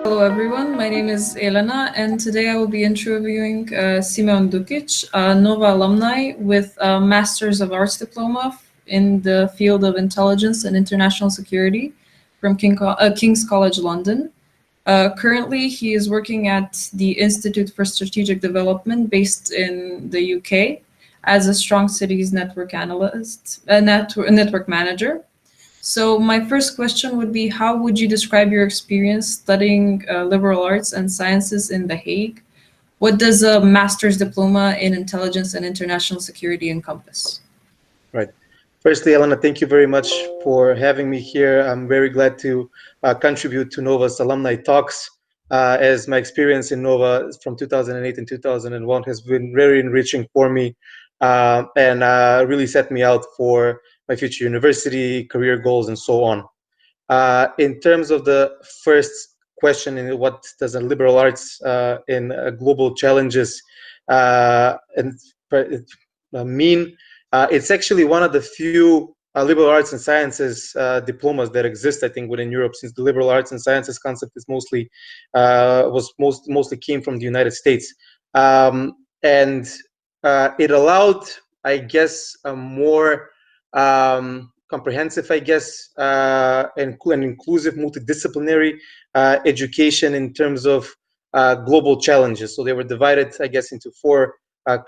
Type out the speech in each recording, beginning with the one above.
Hello everyone, my name is Elena and today I will be interviewing Simeon a Nova alumni with a Masters of Arts diploma in the field of intelligence and international security from King's College London. Currently, he is working at the Institute for Strategic Development based in the UK as a Strong Cities network analyst, network manager. So my first question would be, how would you describe your experience studying liberal arts and sciences in The Hague? What does a master's diploma in intelligence and international security encompass? Right. Firstly, Elena, thank you very much for having me here. I'm very glad to contribute to Nova's Alumni Talks, as my experience in Nova from 2008 and 2001 has been very enriching for me, and really set me out for my future university, career goals, and so on. In terms of the first question, in what does a liberal arts in global challenges and mean? It's actually one of the few liberal arts and sciences diplomas that exist, I think, within Europe, since the liberal arts and sciences concept is mostly came from the United States, and it allowed, I guess, a more comprehensive, I guess, and inclusive, multidisciplinary education in terms of global challenges. So they were divided, I guess, into four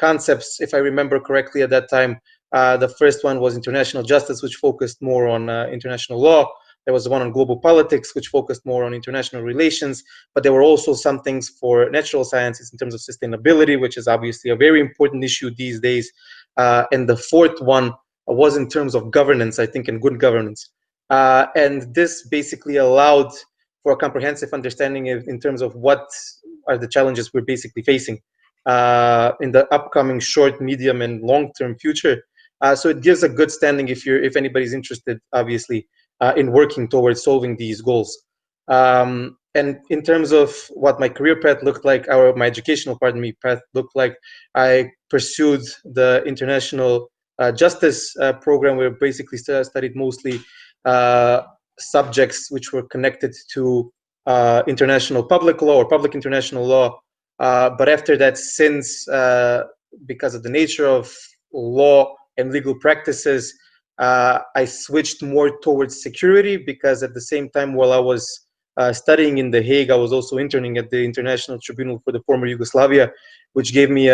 concepts, if I remember correctly at that time. The first one was international justice, which focused more on international law. There was one on global politics, which focused more on international relations. But there were also some things for natural sciences in terms of sustainability, which is obviously a very important issue these days. And the fourth one was in terms of governance, I think, and good governance. And this basically allowed for a comprehensive understanding in terms of what are the challenges we're basically facing in the upcoming short, medium, and long-term future. So it gives a good standing if anybody's interested, obviously, in working towards solving these goals. And in terms of what my career path looked like, or my educational, path looked like, I pursued the international justice program, where basically studied mostly subjects which were connected to international public law or public international law. But after that, since because of the nature of law and legal practices, I switched more towards security, because at the same time, while I was studying in The Hague, I was also interning at the International Tribunal for the former Yugoslavia, which gave me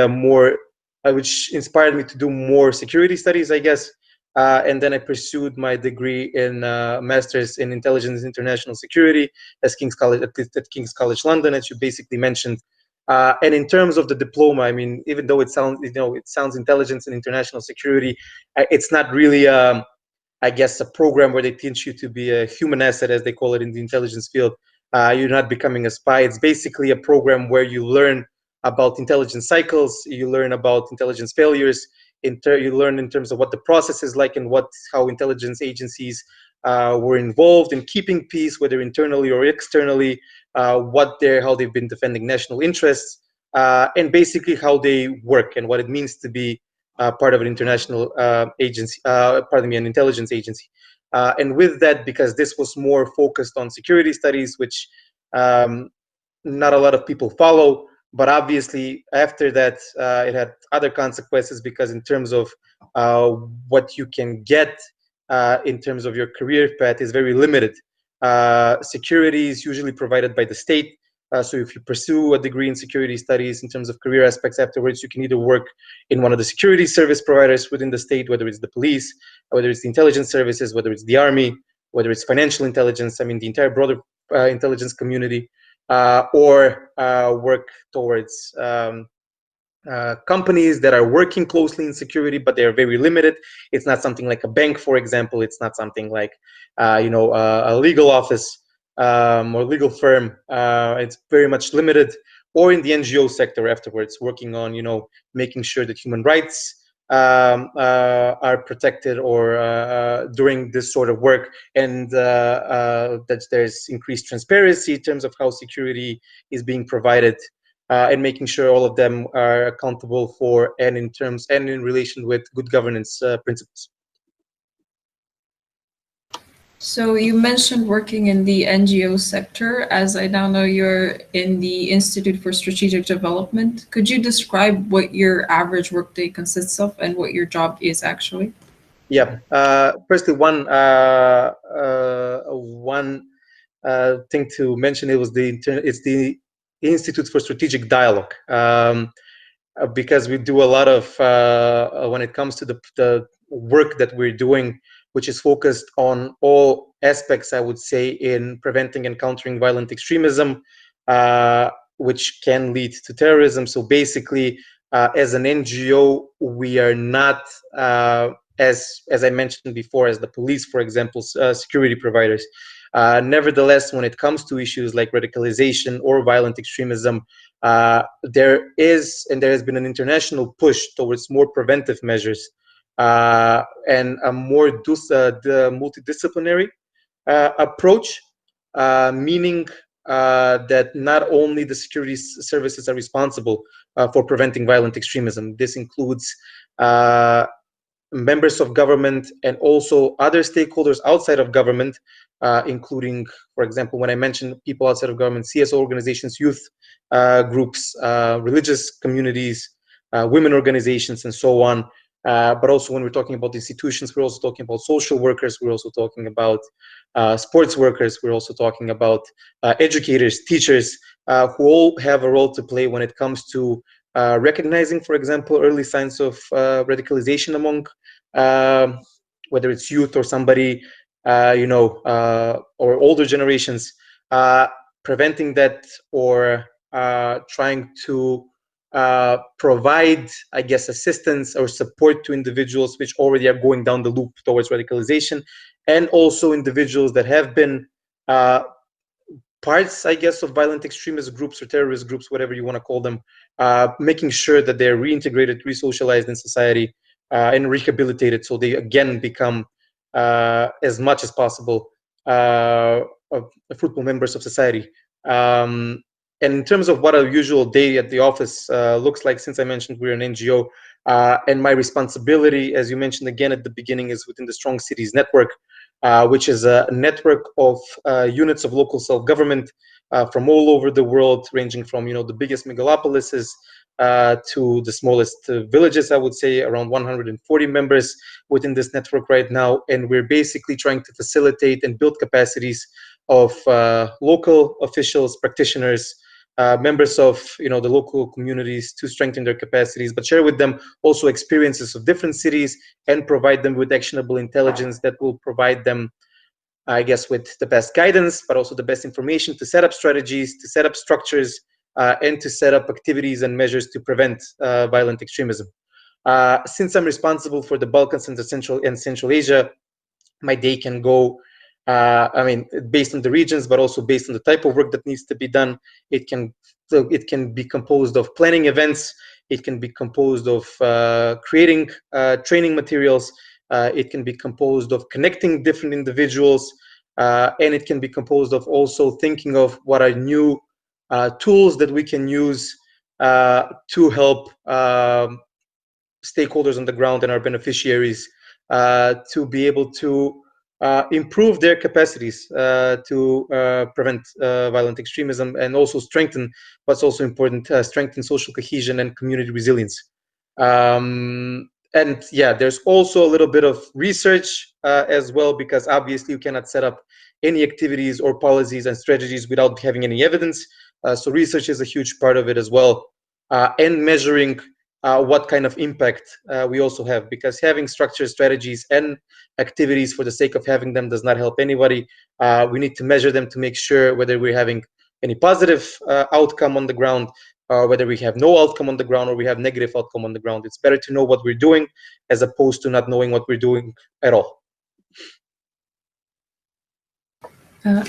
which inspired me to do more security studies, I guess. And then I pursued my degree in Masters in Intelligence and International Security at King's College London, as you basically mentioned. And in terms of the diploma, I mean, even though it sounds intelligence and international security, it's not really, I guess, a program where they teach you to be a human asset, as they call it in the intelligence field. You're not becoming a spy. It's basically a program where you learn about intelligence cycles, you learn about intelligence failures, you learn in terms of what the process is like, and how intelligence agencies were involved in keeping peace, whether internally or externally, how they've been defending national interests, and basically how they work and what it means to be part of an international agency, an intelligence agency. And with that, because this was more focused on security studies, which not a lot of people follow, but obviously after that, it had other consequences, because in terms of what you can get in terms of your career path is very limited. Security is usually provided by the state. So if you pursue a degree in security studies, in terms of career aspects afterwards, you can either work in one of the security service providers within the state, whether it's the police, whether it's the intelligence services, whether it's the army, whether it's financial intelligence, I mean, the entire broader intelligence community, or work towards companies that are working closely in security, but they are very limited. It's not something like a bank, for example. It's not something like a legal office or legal firm. It's very much limited. Or in the NGO sector afterwards, working on making sure that human rights are protected, or during this sort of work, and that there's increased transparency in terms of how security is being provided. And making sure all of them are accountable for, and in relation with good governance principles. So you mentioned working in the NGO sector. As I now know you're in the Institute for Strategic Development. Could you describe what your average workday consists of and what your job is actually? Yeah. Firstly, one thing to mention, it's the Institute for Strategic Dialogue. Because we do a lot of when it comes to the work that we're doing, which is focused on all aspects, I would say, in preventing and countering violent extremism, which can lead to terrorism. So basically, as an NGO, we are not as I mentioned before, as the police, for example, security providers. Nevertheless, when it comes to issues like radicalization or violent extremism, there is and there has been an international push towards more preventive measures and a more the multidisciplinary approach, meaning that not only the security services are responsible for preventing violent extremism. This includes members of government and also other stakeholders outside of government, including, for example, when I mentioned people outside of government, CSO organizations, youth groups, religious communities, women organizations, and so on. But also when we're talking about institutions, we're also talking about social workers, we're also talking about sports workers, we're also talking about educators, teachers, who all have a role to play when it comes to recognizing, for example, early signs of radicalization among whether it's youth or somebody, or older generations, preventing that or trying to provide, I guess, assistance or support to individuals which already are going down the loop towards radicalization, and also individuals that have been parts, I guess, of violent extremist groups or terrorist groups, whatever you want to call them, making sure that they're reintegrated, resocialized in society, and rehabilitated, so they again become, as much as possible, fruitful members of society. And in terms of what a usual day at the office looks like, since I mentioned we're an NGO, and my responsibility, as you mentioned again at the beginning, is within the Strong Cities Network, which is a network of units of local self-government from all over the world, ranging from the biggest megalopolises to the smallest villages. I would say around 140 members within this network right now, and we're basically trying to facilitate and build capacities of local officials, practitioners, members of the local communities to strengthen their capacities, but share with them also experiences of different cities and provide them with actionable intelligence that will provide them, I guess, with the best guidance, but also the best information to set up strategies, to set up structures, and to set up activities and measures to prevent violent extremism. Since I'm responsible for the Balkans and Central Asia, my day can go, based on the regions, but also based on the type of work that needs to be done. It can be composed of planning events. It can be composed of creating training materials. It can be composed of connecting different individuals, and it can be composed of also thinking of what are new tools that we can use to help stakeholders on the ground and our beneficiaries to be able to improve their capacities to prevent violent extremism, and also strengthen, what's also important, strengthen social cohesion and community resilience. And yeah, there's also a little bit of research as well, because obviously you cannot set up any activities or policies and strategies without having any evidence. So research is a huge part of it as well, and measuring what kind of impact we also have, because having structured strategies and activities for the sake of having them does not help anybody. We need to measure them to make sure whether we're having any positive outcome on the ground, or whether we have no outcome on the ground, or we have negative outcome on the ground. It's better to know what we're doing as opposed to not knowing what we're doing at all.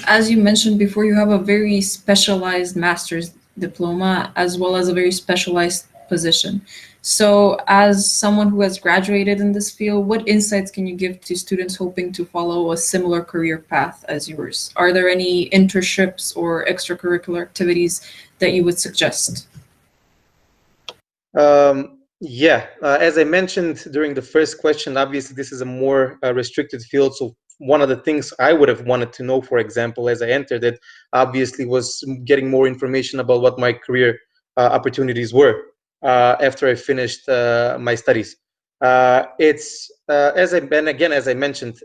As you mentioned before, you have a very specialized master's diploma as well as a very specialized position. So, as someone who has graduated in this field, what insights can you give to students hoping to follow a similar career path as yours? Are there any internships or extracurricular activities that you would suggest? Yeah, as I mentioned during the first question, obviously this is a more restricted field. So one of the things I would have wanted to know, for example, as I entered it, obviously was getting more information about what my career opportunities were after I finished my studies. It's as I mentioned,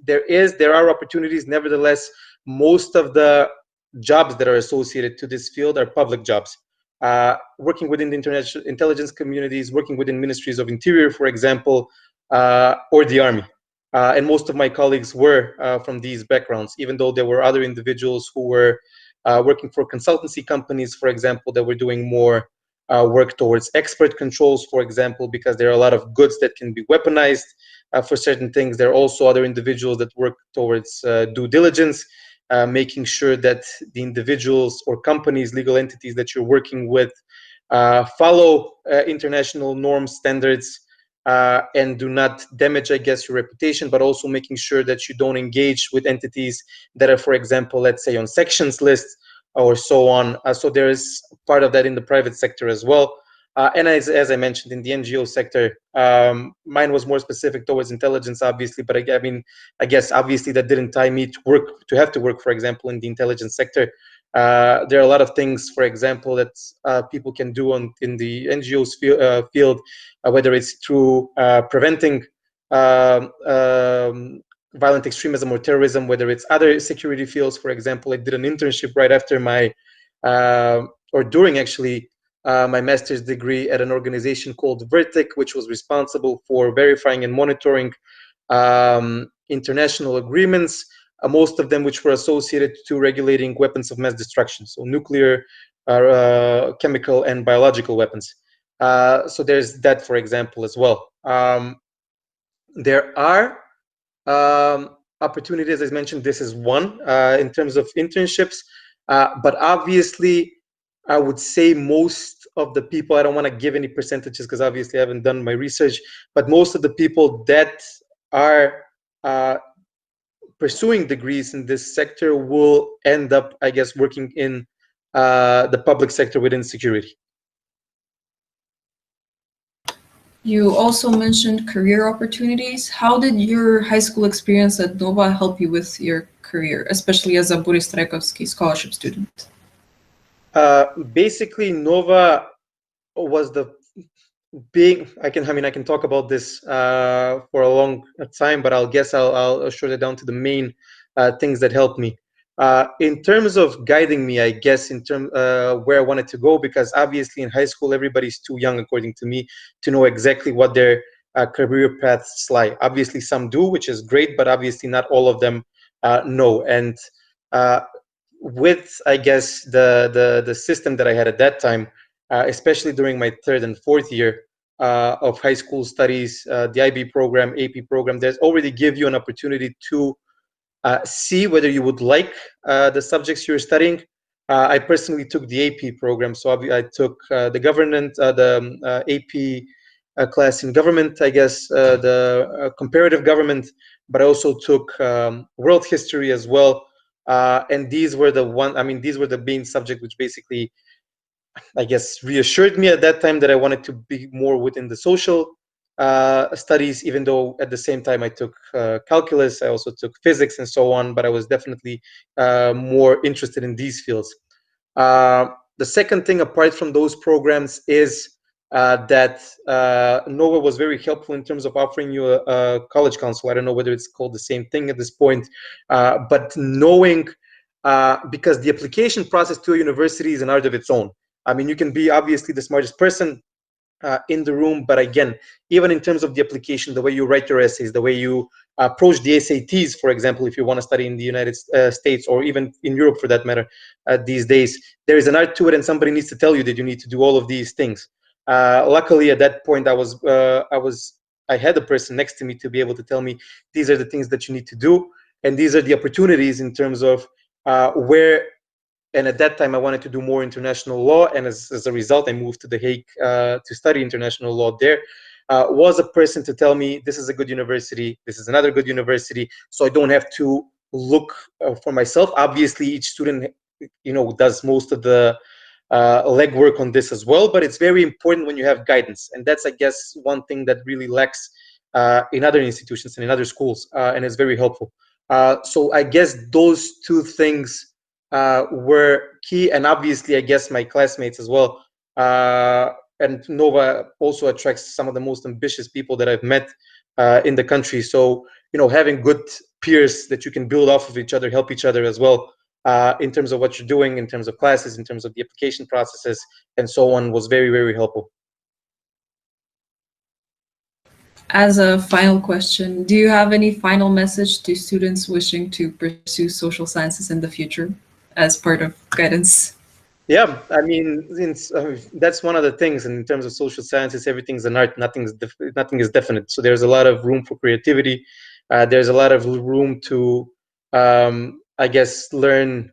there are opportunities. Nevertheless, most of the jobs that are associated to this field are public jobs. Working within the international intelligence communities, working within ministries of interior, for example, or the army. And most of my colleagues were from these backgrounds, even though there were other individuals who were working for consultancy companies, for example, that were doing more work towards expert controls, for example, because there are a lot of goods that can be weaponized for certain things. There are also other individuals that work towards due diligence, making sure that the individuals or companies, legal entities that you're working with follow international norms, standards, and do not damage, I guess, your reputation, but also making sure that you don't engage with entities that are, for example, let's say on sections lists or so on. So there is part of that in the private sector as well. And as I mentioned, in the NGO sector, mine was more specific towards intelligence, obviously, but I mean, I guess obviously that didn't tie me to have to work, for example, in the intelligence sector. There are a lot of things, for example, that people can do in the NGOs field, whether it's through preventing violent extremism or terrorism, whether it's other security fields. For example, I did an internship right after my, or during actually, my master's degree at an organization called Vertic, which was responsible for verifying and monitoring international agreements, most of them which were associated to regulating weapons of mass destruction, so nuclear, chemical, and biological weapons. So there's that, for example, as well. There are opportunities, as mentioned, this is one in terms of internships, but obviously, I would say most of the people, I don't want to give any percentages because obviously I haven't done my research, but most of the people that are pursuing degrees in this sector will end up, I guess, working in the public sector within security. You also mentioned career opportunities. How did your high school experience at Nova help you with your career, especially as a Boris Trajkovsky scholarship student? Basically, Nova was the big. I can talk about this for a long time, but I'll short it down to the main things that helped me. In terms of guiding me, I guess in terms where I wanted to go, because obviously in high school everybody's too young, according to me, to know exactly what their career paths lie. Obviously, some do, which is great, but obviously not all of them know. And with, I guess, the system that I had at that time, especially during my third and fourth year of high school studies, the IB program, AP program, there's already give you an opportunity to see whether you would like the subjects you're studying. I personally took the AP program, so I took the government, the AP class in government, I guess, the comparative government, but I also took world history as well. And these were these were the main subject which basically, I guess, reassured me at that time that I wanted to be more within the social studies, even though at the same time I took calculus, I also took physics and so on, but I was definitely more interested in these fields. The second thing, apart from those programs, is that Nova was very helpful in terms of offering you a college council. I don't know whether it's called the same thing at this point, but knowing, because the application process to a university is an art of its own. I mean, you can be obviously the smartest person in the room, but again, even in terms of the application, the way you write your essays, the way you approach the SATs, for example, if you want to study in the United States or even in Europe for that matter, these days, there is an art to it, and somebody needs to tell you that you need to do all of these things. Luckily, at that point, I had a person next to me to be able to tell me these are the things that you need to do, and these are the opportunities in terms of where. And at that time, I wanted to do more international law, and as a result, I moved to The Hague to study international law there. Was a person to tell me this is a good university, this is another good university, so I don't have to look for myself. Obviously, each student, does most of the legwork on this as well, but it's very important when you have guidance, and that's, I guess, one thing that really lacks in other institutions and in other schools, and it's very helpful. So I guess those two things were key, and obviously I guess my classmates as well. And Nova also attracts some of the most ambitious people that I've met in the country. So having good peers that you can build off of each other, help each other as well, in terms of what you're doing, in terms of classes, in terms of the application processes, and so on, was very, very helpful. As a final question, do you have any final message to students wishing to pursue social sciences in the future as part of guidance? Yeah, I mean, that's one of the things. And in terms of social sciences, everything's an art. Nothing is definite. So there's a lot of room for creativity. There's a lot of room to, I guess, learn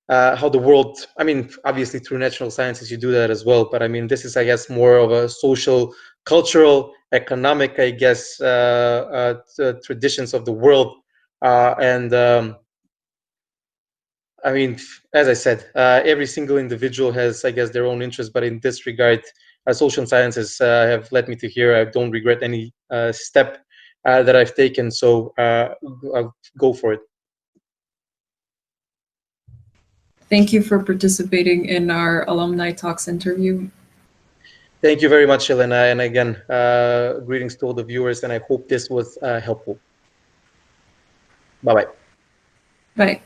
how the world. I mean, obviously through natural sciences you do that as well. But I mean, this is, I guess, more of a social, cultural, economic, I guess, traditions of the world, and I mean, as I said, every single individual has, I guess, their own interest. But in this regard, social sciences have led me to here. I don't regret any step that I've taken. So I'll go for it. Thank you for participating in our Alumni Talks interview. Thank you very much, Elena. And again, greetings to all the viewers. And I hope this was helpful. Bye-bye. Bye.